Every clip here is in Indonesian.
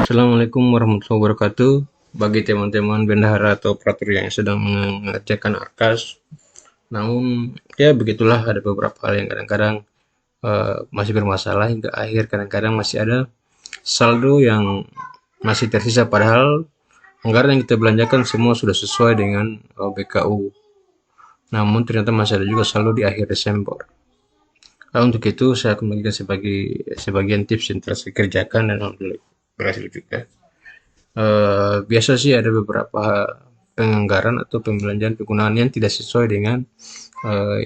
Assalamualaikum warahmatullahi wabarakatuh. Bagi teman-teman bendahara atau operator yang sedang mengerjakan ARKAS, namun ya begitulah, ada beberapa hal yang kadang-kadang masih bermasalah hingga akhir. Kadang-kadang masih ada saldo yang masih tersisa, padahal anggaran yang kita belanjakan semua sudah sesuai dengan BKU. Namun ternyata masih ada juga saldo di akhir Desember. Untuk itu saya akan membagikan sebagian tips yang telah saya kerjakan dan alhamdulillah berhasil juga. Biasa sih ada beberapa penganggaran atau pembelanjaan penggunaan yang tidak sesuai dengan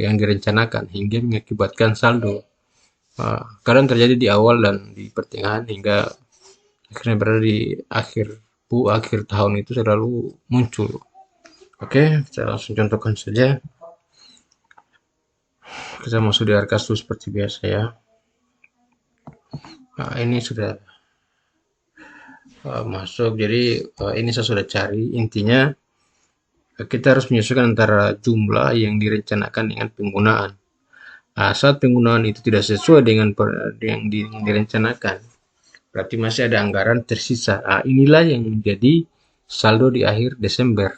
yang direncanakan hingga mengakibatkan saldo. Kadang terjadi di awal dan di pertengahan hingga akhirnya berada di akhir tahun itu selalu muncul. Oke, saya langsung contohkan saja. Kita masuk di ARKAS seperti biasa ya. Ini sudah masuk, jadi ini saya sudah cari. Intinya kita harus menyesuaikan antara jumlah yang direncanakan dengan penggunaan. Saat penggunaan itu tidak sesuai dengan yang direncanakan, berarti masih ada anggaran tersisa. Inilah yang menjadi saldo di akhir Desember.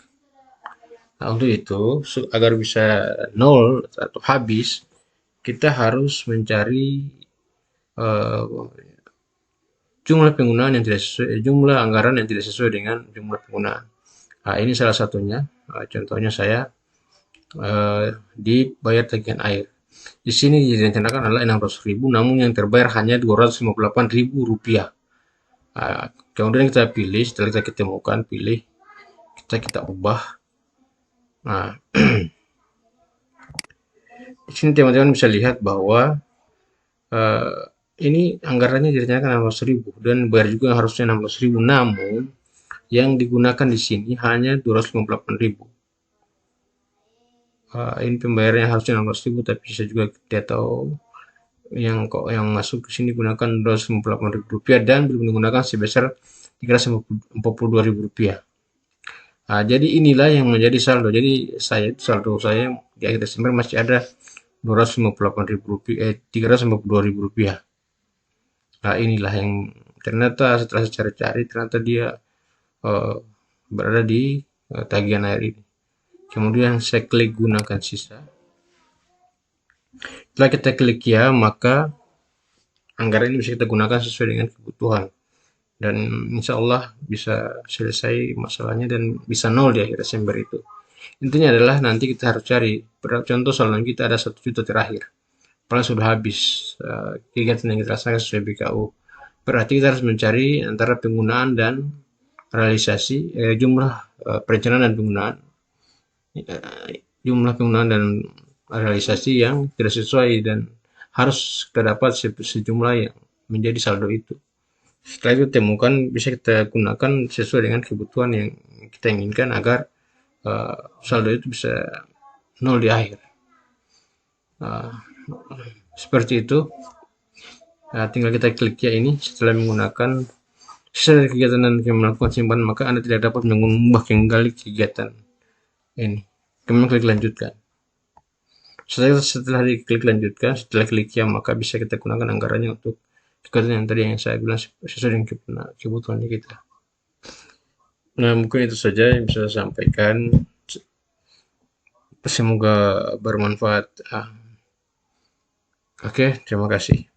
Untuk itu, agar bisa nol atau habis, kita harus mencari jumlah penggunaan yang tidak sesuai, jumlah anggaran yang tidak sesuai dengan jumlah penggunaan. Ini salah satunya. Contohnya saya dibayar tagihan air. Di sini direncanakan adalah 600.000, namun yang terbayar hanya 258.000 rupiah. Kemudian kita pilih, setelah kita ketemukan, pilih, kita ubah. Nah, di sini teman-teman bisa lihat bahwa ini anggarannya direncanakan 600.000 dan bayar juga harusnya 16.000, namun yang digunakan di sini hanya 258.000. Ini pembayarannya harusnya 16.000, tapi bisa juga tidak tahu yang masuk ke sini gunakan 258.000 rupiah dan belum digunakan sebesar 342.000 rupiah. Jadi inilah yang menjadi saldo. Jadi saldo saya di akhir Desember masih ada 258.000 rupiah, 352.000 rupiah. Inilah yang ternyata setelah saya cari-cari, ternyata dia berada di tagihan air ini. Kemudian saya klik gunakan sisa. Setelah kita klik ya, maka anggaran ini bisa kita gunakan sesuai dengan kebutuhan. Dan insya Allah bisa selesai masalahnya dan bisa nol di akhir Desember itu. Intinya adalah nanti kita harus cari, contoh saldo kita ada 1 juta terakhir. Padahal sudah habis kegiatan yang kita rasakan sesuai BKU. Berarti kita harus mencari antara penggunaan dan realisasi, jumlah perencanaan dan penggunaan, jumlah penggunaan dan realisasi yang tidak sesuai dan harus kita dapat sejumlah yang menjadi saldo itu. Setelah itu temukan, bisa kita gunakan sesuai dengan kebutuhan yang kita inginkan agar saldo itu bisa nol di akhir. Seperti itu. Tinggal kita klik ya ini. Setelah menggunakan sisa kegiatan dan melakukan simpanan, maka Anda tidak dapat mengubah kembali kegiatan ini. Kemudian klik lanjutkan. Setelah diklik lanjutkan, setelah klik ya, maka bisa kita gunakan anggarannya untuk kegiatan yang tadi yang saya bilang sesuai dengan kebutuhan kita. Nah, mungkin itu saja yang bisa saya sampaikan. Semoga bermanfaat. Oke, terima kasih.